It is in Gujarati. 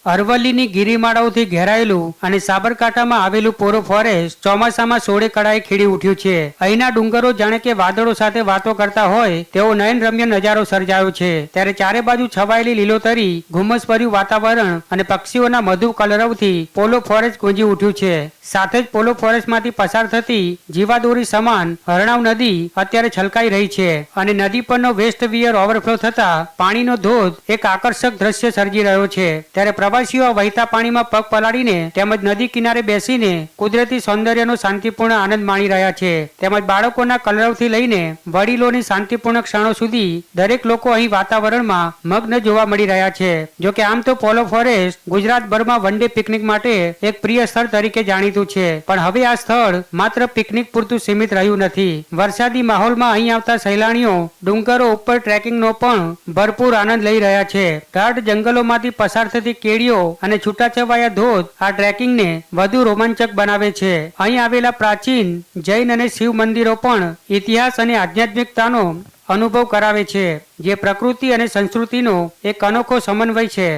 અરવલ્લીની ગિરિમાળાઓથી ઘેરાયેલું અને સાબરકાંઠામાં આવેલું પોરો ફોરેસ્ટ ચોમાસામાં સોળે કળાએ ખીલી ઉઠ્યું છે। અહીંના ડુંગરો જાણે કે વાદળો સાથે વાતો કરતા હોય તેવો નયનરમ્ય નજારો સર્જાયો છે। ત્યારે ચારે બાજુ છવાયેલી લીલોતરી, ઘુમ્મસભર્યું વાતાવરણ અને પક્ષીઓના મધુર કલરવથી પોલો ફોરેસ્ટ ગુંજી ઉઠ્યું છે। સાથે જ પોલો ફોરેસ્ટમાંથી પસાર થતી જીવાદોરી સમાન હરણાવ નદી અત્યારે છલકાઈ રહી છે અને નદી પરનો વેસ્ટ વિયર ઓવરફ્લો થતા પાણીનો ધોધ એક આકર્ષક દ્રશ્ય સર્જી રહ્યો છે। ત્યારે પ્રવાસીઓ વહેતા પાણીમાં પગ પલાળીને તેમજ નદી કિનારે બેસીને કુદરતી સૌંદર્યનો શાંતિપૂર્ણ આનંદ માણી રહ્યા છે। તેમજ બાળકોના કલરવથી લઈને વડીલોની શાંતિપૂર્ણ ક્ષણો સુધી દરેક લોકો અહીં વાતાવરણમાં મગ્ન જોવા મળી રહ્યા છે। જોકે આમ તો પોલો ફોરેસ્ટ ગુજરાતભરમાં વન ડે પિકનિક માટે એક પ્રિય સ્થળ તરીકે જાણીતું છે, પણ હવે આ સ્થળ માત્ર પિકનિક પૂરતું સીમિત રહ્યું નથી। વરસાદી માહોલમાં અહીં આવતા સહેલાણીઓ ડુંગરો ઉપર ટ્રેકિંગનો પણ ભરપૂર આનંદ લઈ રહ્યા છે। ગાઢ જંગલોમાંથી પસાર થતી કેડીઓ અને છૂટાછવાયા ધોધ આ ટ્રેકિંગને વધુ રોમાંચક બનાવે છે। અહીં આવેલા પ્રાચીન જૈન અને શિવ મંદિરો પણ ઇતિહાસ અને આધ્યાત્મિકતાનો અનુભવ કરાવે છે, જે પ્રકૃતિ અને સંસ્કૃતિનો એક અનોખો સમન્વય છે।